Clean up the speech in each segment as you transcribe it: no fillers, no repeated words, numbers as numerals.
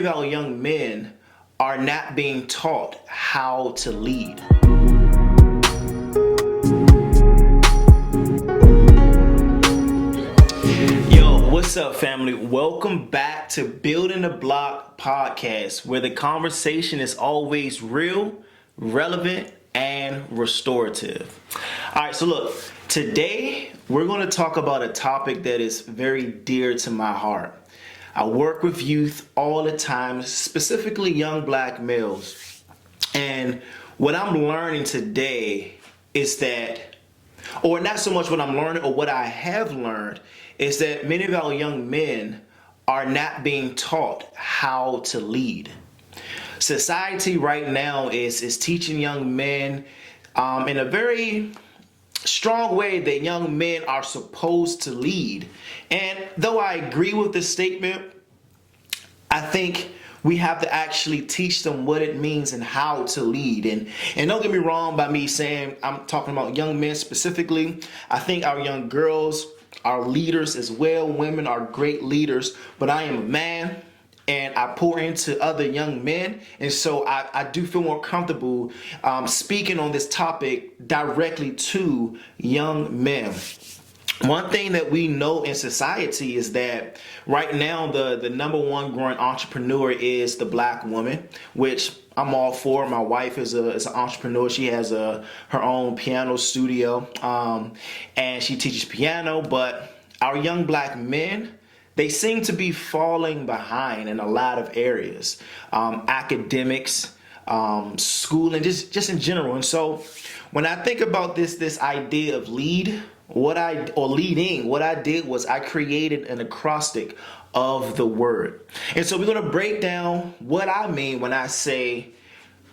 of our young men are not being taught how to lead. Yo, what's up, family? Welcome back to Building the Block podcast, where the conversation is always real, relevant, and restorative. All right, so look, today we're going to talk about a topic that is very dear to my heart. I work with youth all the time, specifically young black males. And what I'm learning today is that, or not so much what I'm learning, or what I have learned, is that many of our young men are not being taught how to lead. Society right now is teaching young men in a very strong way that young men are supposed to lead. And though I agree with the statement, I think we have to actually teach them what it means and how to lead. And don't get me wrong by me saying I'm talking about young men specifically. I think our young girls are leaders as well. Women are great leaders, but I am a man and I pour into other young men. And so I do feel more comfortable speaking on this topic directly to young men. One thing that we know in society is that right now the number one growing entrepreneur is the black woman, which I'm all for. My wife is an entrepreneur. She has her own piano studio and she teaches piano. But our young black men, they seem to be falling behind in a lot of areas, academics, schooling, just in general. And so when I think about this idea of leading, what I did was I created an acrostic of the word. And so we're going to break down what I mean when I say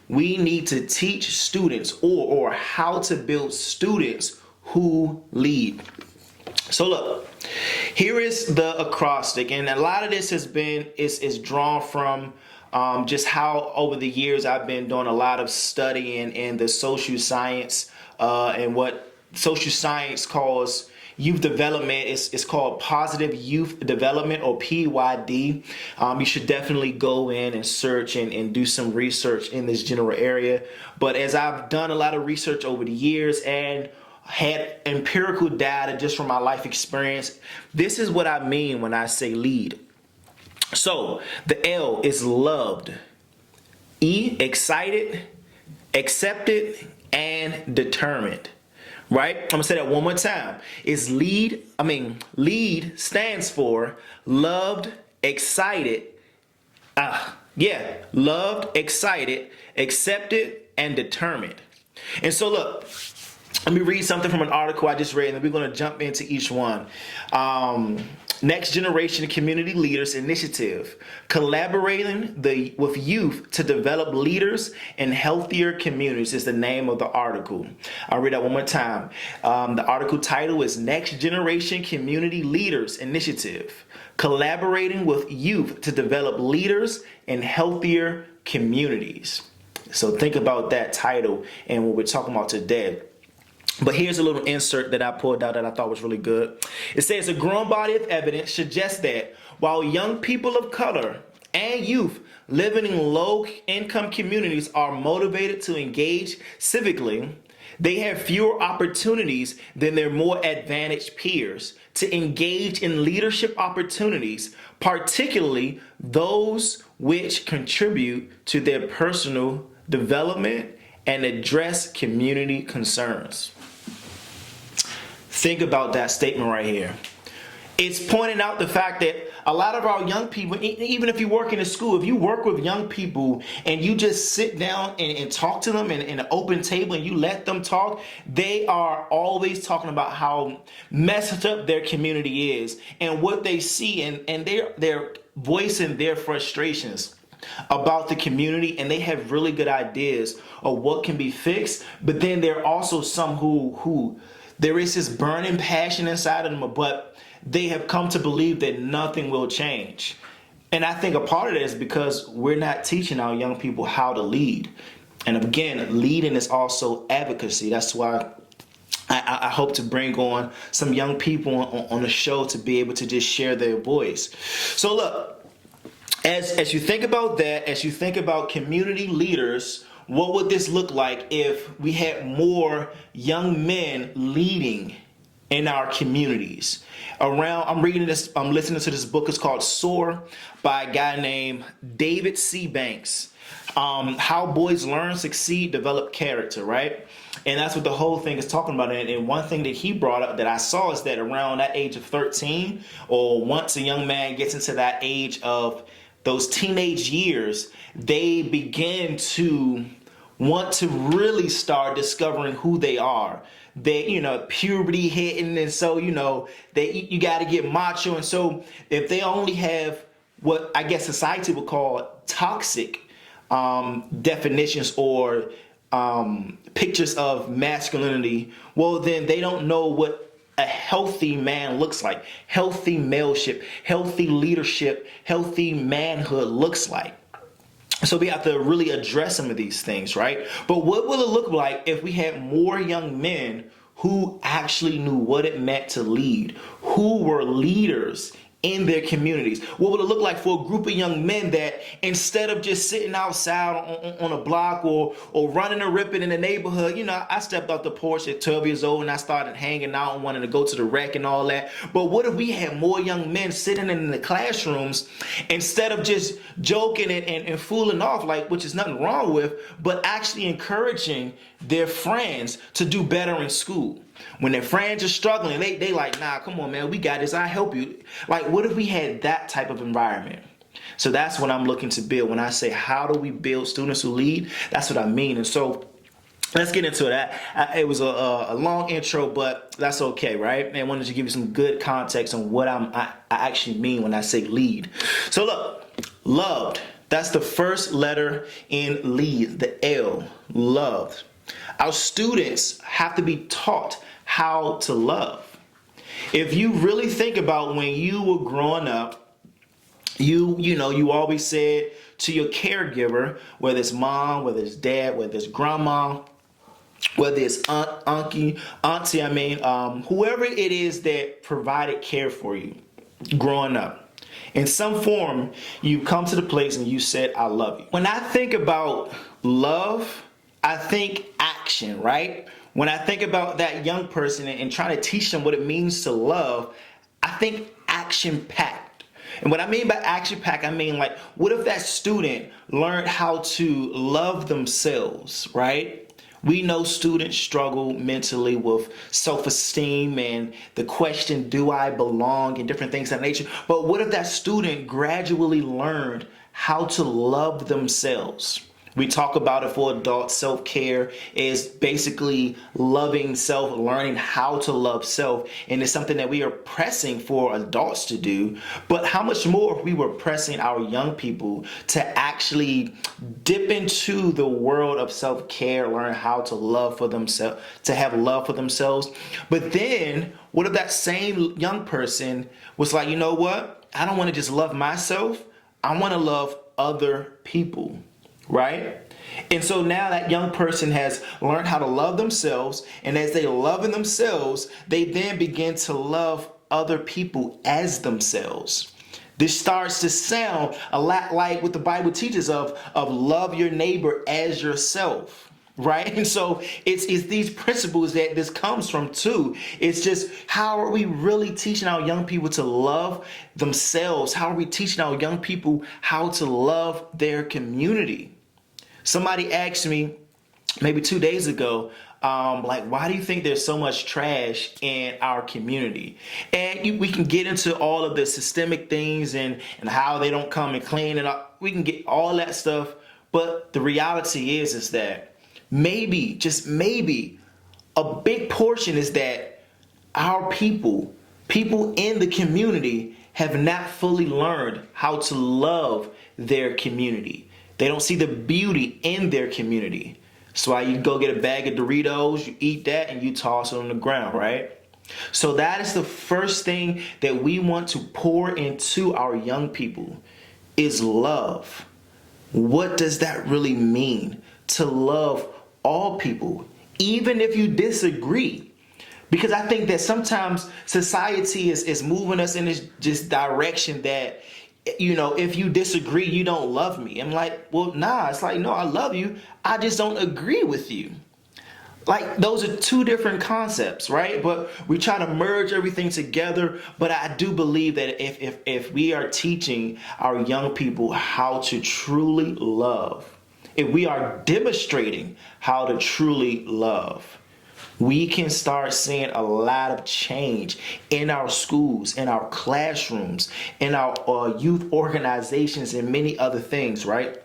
we need to teach students or how to build students who lead. So look, here is the acrostic, and a lot of this is drawn from just how over the years I've been doing a lot of studying in the social science and what social science calls youth development. It's called positive youth development, or PYD. You should definitely go in and search and do some research in this general area. But as I've done a lot of research over the years and had empirical data just from my life experience, this is what I mean when I say lead. So the L is loved, E, excited, accepted, and determined. Right? I'm gonna say that one more time. It's lead stands for loved, excited, loved, excited, accepted, and determined. And so look, let me read something from an article I just read, and then we're going to jump into each one. Next Generation Community Leaders Initiative, collaborating with youth to develop leaders in healthier communities is the name of the article. I'll read that one more time. The article title is Next Generation Community Leaders Initiative, collaborating with youth to develop leaders in healthier communities. So think about that title and what we're talking about today. But here's a little insert that I pulled out that I thought was really good. It says a growing body of evidence suggests that while young people of color and youth living in low-income communities are motivated to engage civically, they have fewer opportunities than their more advantaged peers to engage in leadership opportunities, particularly those which contribute to their personal development and address community concerns. Think about that statement right here. It's pointing out the fact that a lot of our young people, even if you work in a school, if you work with young people and you just sit down and talk to them in an open table and you let them talk, they are always talking about how messed up their community is and what they see, and they're voicing their frustrations about the community, and they have really good ideas of what can be fixed. But then there are also some who there is this burning passion inside of them, but they have come to believe that nothing will change. And I think a part of that is because we're not teaching our young people how to lead. And again, leading is also advocacy. That's why I hope to bring on some young people on the show to be able to just share their voice. So look, as you think about that, as you think about community leaders, what would this look like if we had more young men leading in our communities? I'm reading this, I'm listening to this book. It's called Soar by a guy named David C. Banks. How Boys Learn, Succeed, Develop Character, right? And that's what the whole thing is talking about. And one thing that he brought up that I saw is that around that age of 13, or once a young man gets into that age of those teenage years, they begin to want to really start discovering who they are. They, puberty hitting, and so, you got to get macho. And so if they only have what I guess society would call toxic definitions or pictures of masculinity, well, then they don't know what a healthy man looks like, healthy maleship, healthy leadership, healthy manhood looks like. So we have to really address some of these things, right? But what will it look like if we had more young men who actually knew what it meant to lead, who were leaders in their communities? What would it look like for a group of young men that instead of just sitting outside on a block or running and ripping in the neighborhood, I stepped off the porch at 12 years old and I started hanging out and wanted to go to the rec and all that. But what if we had more young men sitting in the classrooms instead of just joking and fooling off, which is nothing wrong with, but actually encouraging their friends to do better in school? When their friends are struggling, they like, nah, come on, man, we got this. I'll help you. What if we had that type of environment? So that's what I'm looking to build. When I say, how do we build students who lead? That's what I mean. And so let's get into that. It was a long intro, but that's okay, right? And I wanted to give you some good context on what I actually mean when I say lead. So look, loved. That's the first letter in lead, the L, loved. Our students have to be taught how to love. If you really think about when you were growing up, you always said to your caregiver, whether it's mom, whether it's dad, whether it's grandma, whether it's auntie, whoever it is that provided care for you growing up, in some form, you come to the place and you said, I love you. When I think about love, I think action, right? When I think about that young person and trying to teach them what it means to love, I think action-packed. And what I mean by action-packed, I mean what if that student learned how to love themselves, right? We know students struggle mentally with self-esteem and the question, do I belong, and different things of that nature. But what if that student gradually learned how to love themselves? We talk about it for adults. Self-care is basically loving self, learning how to love self. And it's something that we are pressing for adults to do. But how much more if we were pressing our young people to actually dip into the world of self-care, learn how to love for themselves, to have love for themselves. But then what if that same young person was like, you know what? I don't want to just love myself. I want to love other people. Right? And so now that young person has learned how to love themselves, and as they love in themselves, they then begin to love other people as themselves. This starts to sound a lot like what the Bible teaches of love your neighbor as yourself. Right? And so it's these principles that this comes from too. It's just, how are we really teaching our young people to love themselves? How are we teaching our young people how to love their community? Somebody asked me maybe 2 days ago, why do you think there's so much trash in our community? And we can get into all of the systemic things and how they don't come and clean it up. We can get all that stuff. But the reality is that maybe, just maybe, a big portion is that our people in the community have not fully learned how to love their community. They don't see the beauty in their community. So why you go get a bag of Doritos, you eat that, and you toss it on the ground, right? So that is the first thing that we want to pour into our young people is love. What does that really mean? To love all people, even if you disagree. Because I think that sometimes society is moving us in this just direction that if you disagree, you don't love me. I'm like, well, nah, it's like, no, I love you. I just don't agree with you. Like, those are two different concepts, right? But we try to merge everything together. But I do believe that if we are teaching our young people how to truly love, if we are demonstrating how to truly love, we can start seeing a lot of change in our schools, in our classrooms, in our youth organizations, and many other things, right?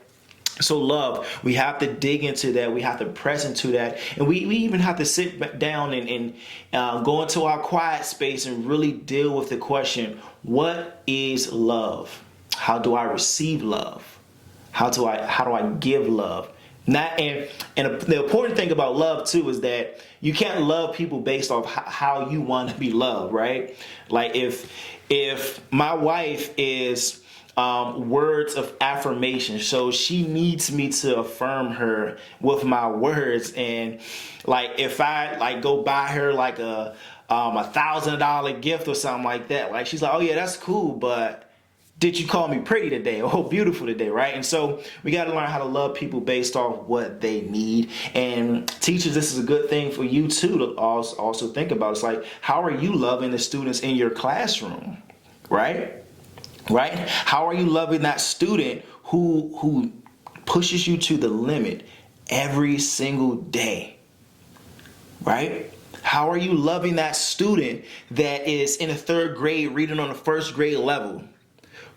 So love, we have to dig into that. We have to press into that. And we even have to sit down and go into our quiet space and really deal with the question, what is love? How do I receive love? How do I give love? Not and the important thing about love too is that you can't love people based off how you want to be loved, right? Like if my wife is words of affirmation, so she needs me to affirm her with my words, and like if I like go buy her like a $1,000 gift or something like that, like she's like, oh yeah, that's cool, but did you call me pretty today or beautiful today, right? And so we got to learn how to love people based off what they need. And teachers, this is a good thing for you too to also think about. It's like, how are you loving the students in your classroom, right? Right? How are you loving that student who pushes you to the limit every single day, right? How are you loving that student that is in the third grade reading on the first grade level?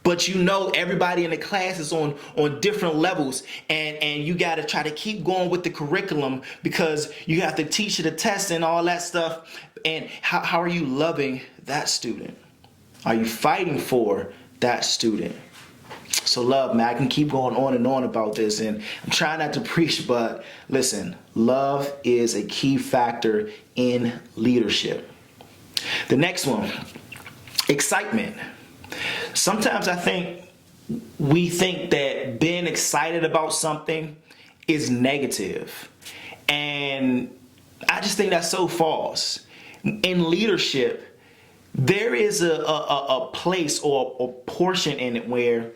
But everybody in the class is on different levels, and you got to try to keep going with the curriculum because you have to teach the test and all that stuff. And how are you loving that student? Are you fighting for that student? So love, man, I can keep going on and on about this, and I'm trying not to preach, but listen, love is a key factor in leadership. The next one, excitement. Sometimes I think we think that being excited about something is negative. And I just think that's so false. In leadership, there is a place or a portion in it where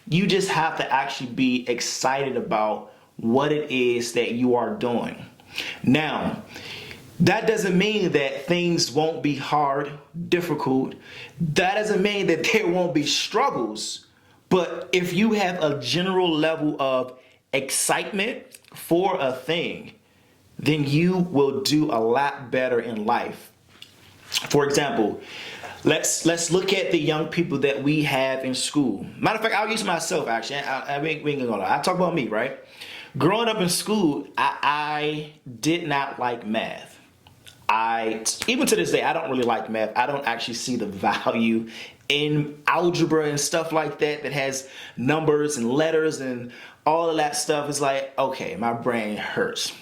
you just have to actually be excited about what it is that you are doing. Now, that doesn't mean that things won't be hard, difficult. That doesn't mean that there won't be struggles. But if you have a general level of excitement for a thing, then you will do a lot better in life. For example, let's look at the young people that we have in school. Matter of fact, I'll use myself actually. We ain't gonna lie. I talk about me, right? Growing up in school, I did not like math. Even to this day, I don't really like math. I don't actually see the value in algebra and stuff like that has numbers and letters and all of that stuff. Is like, okay, my brain hurts.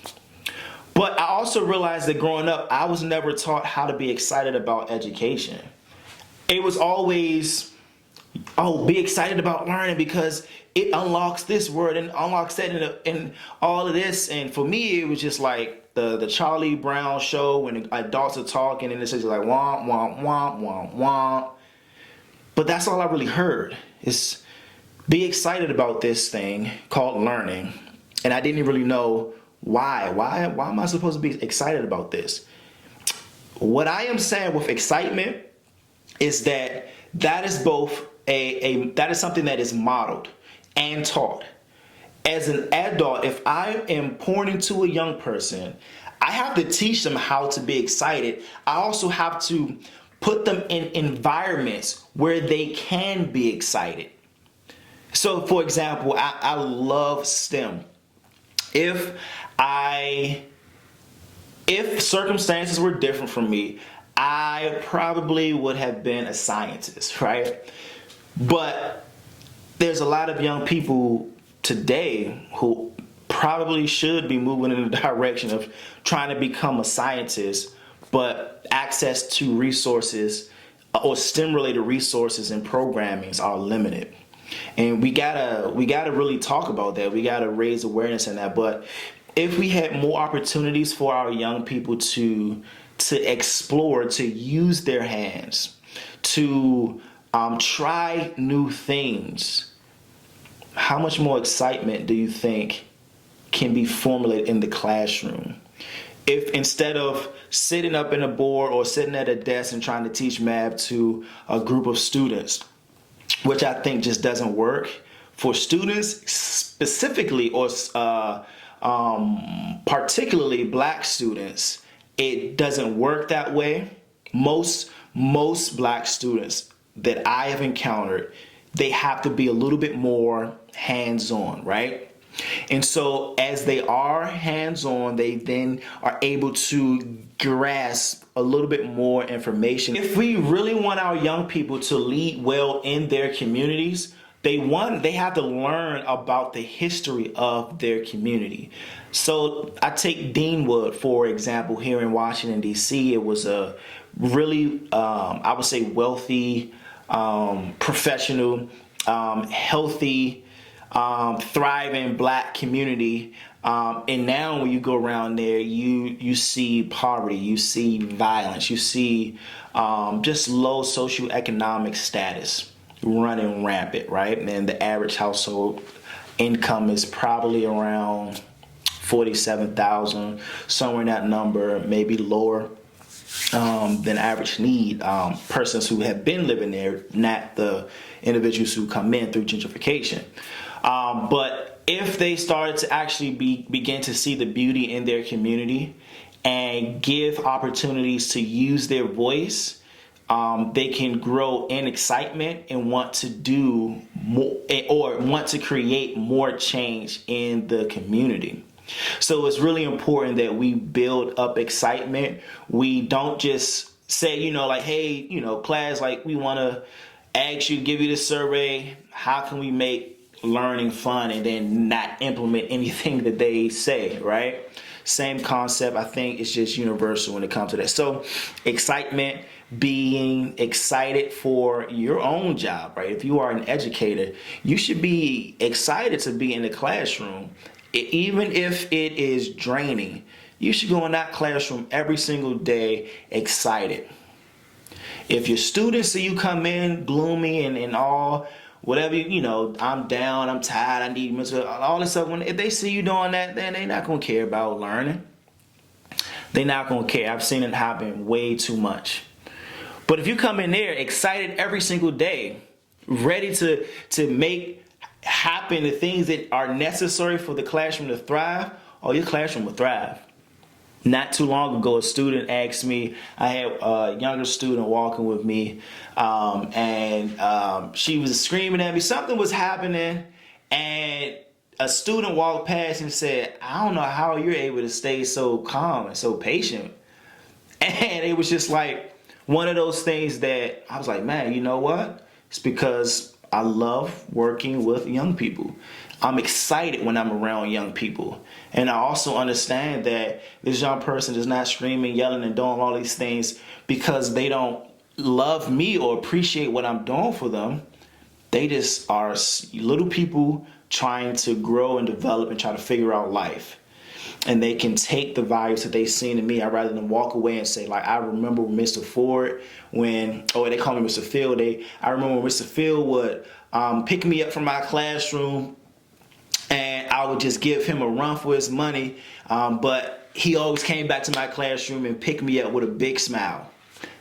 But I also realized that growing up, I was never taught how to be excited about education. It was always, be excited about learning because it unlocks this word and unlocks that and all of this. And for me, it was just like the Charlie Brown show when adults are talking and it's just like womp, womp, womp, womp, womp. But that's all I really heard is be excited about this thing called learning. And I didn't really know why. Why am I supposed to be excited about this? What I am saying with excitement is that is both that is something that is modeled and taught. As an adult, if I am pouring into a young person, I have to teach them how to be excited. I also have to put them in environments where they can be excited. So, for example, I love STEM. If circumstances were different from me, I probably would have been a scientist, right? But there's a lot of young people today who probably should be moving in the direction of trying to become a scientist, but access to resources or STEM-related resources and programmings are limited. And we gotta really talk about that. We gotta raise awareness in that. But if we had more opportunities for our young people to explore, to use their hands, to Try new things. How much more excitement do you think can be formulated in the classroom? If instead of sitting up in a board or sitting at a desk and trying to teach math to a group of students, which I think just doesn't work for students specifically, or particularly black students, it doesn't work that way. Most black students that I have encountered, they have to be a little bit more hands-on, right? And so as they are hands-on, they then are able to grasp a little bit more information. If we really want our young people to lead well in their communities, they have to learn about the history of their community. So I take Deanwood, for example, here in Washington, D.C. It was a really, I would say, wealthy, professional, healthy, thriving black community. And now when you go around there, you see poverty, you see violence, you see just low socioeconomic status running rampant, right? And the average household income is probably around $47,000, somewhere in that number, maybe lower than average need. Persons who have been living there, not the individuals who come in through gentrification. But if they started to actually begin to see the beauty in their community and give opportunities to use their voice, they can grow in excitement and want to do more, or want to create more change in the community. So it's really important that we build up excitement. We don't just say, like, hey, class, like, we want to ask you, give you this survey. How can we make learning fun, and then not implement anything that they say, right? Same concept. I think it's just universal when it comes to that. So excitement, being excited for your own job, right? If you are an educator, you should be excited to be in the classroom. Even if it is draining, you should go in that classroom every single day excited. If your students see you come in gloomy and all, whatever, I'm down, I'm tired, I need mental, all this stuff, if they see you doing that, then they're not going to care about learning. They're not going to care. I've seen it happen way too much. But if you come in there excited every single day, ready to make happen the things that are necessary for the classroom to thrive, your classroom will thrive. Not too long ago, a student asked me, I had a younger student walking with me, and she was screaming at me. Something was happening, and a student walked past and said, I don't know how you're able to stay so calm and so patient. And it was just like one of those things that I was like, man, you know what? It's because I love working with young people. I'm excited when I'm around young people. And I also understand that this young person is not screaming, yelling, and doing all these things because they don't love me or appreciate what I'm doing for them. They just are little people trying to grow and develop and try to figure out life. And they can take the values that they've seen in me. I'd rather than walk away and say, like, I remember Mr. Ford they call me Mr. Field. I remember when Mr. Field would pick me up from my classroom, and I would just give him a run for his money. But he always came back to my classroom and picked me up with a big smile.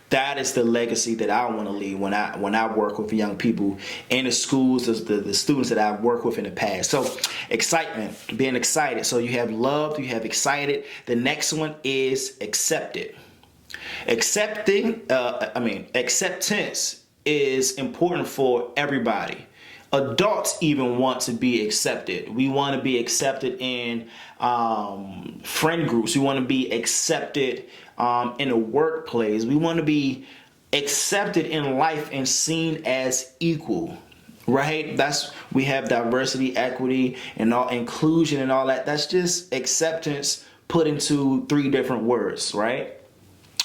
That is the legacy that I want to leave when I work with young people in the schools, the students that I've worked with in the past. So excitement, being excited. So you have loved, you have excited. The next one is accepted. Acceptance is important for everybody. Adults even want to be accepted. We want to be accepted in friend groups. We want to be accepted in a workplace. We want to be accepted in life and seen as equal, right? We have diversity, equity, and all inclusion and all that. That's just acceptance put into 3 different words, right?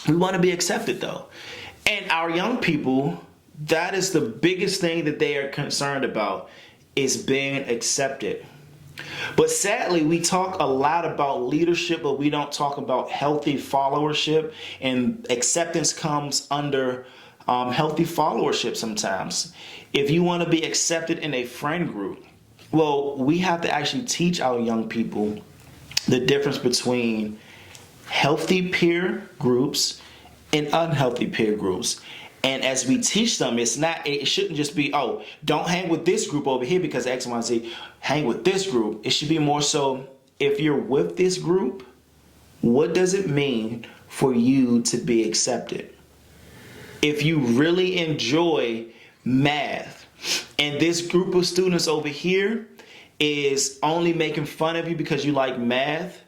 We want to be accepted though. And our young people, that is the biggest thing that they are concerned about, is being accepted. But sadly, we talk a lot about leadership, but we don't talk about healthy followership. And acceptance comes under Healthy followership sometimes. If you want to be accepted in a friend group, well, we have to actually teach our young people the difference between healthy peer groups and unhealthy peer groups. And as we teach them, it shouldn't just be, oh, don't hang with this group over here because X, Y, Z. Hang with this group. It should be more so, if you're with this group, what does it mean for you to be accepted? If you really enjoy math and this group of students over here is only making fun of you because you like math,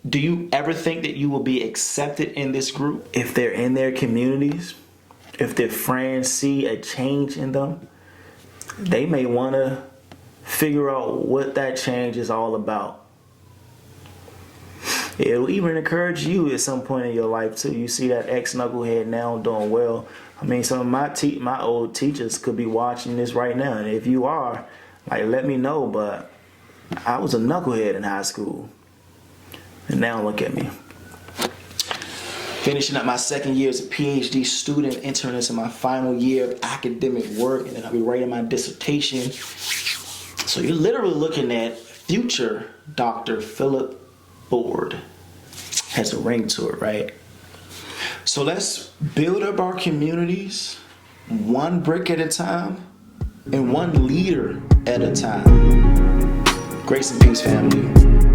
do you ever think that you will be accepted in this group? If they're in their communities, if their friends see a change in them, they may want to figure out what that change is all about. It'll even encourage you at some point in your life too. You see that ex-knucklehead now doing well. I mean, some of my old teachers could be watching this right now. And if you are, like, let me know. But I was a knucklehead in high school. And now look at me. Finishing up my second year as a PhD student, entering into my final year of academic work, and then I'll be writing my dissertation. So you're literally looking at future Dr. Philip Ford. Has a ring to it, right? So let's build up our communities one brick at a time and one leader at a time. Grace and peace, family.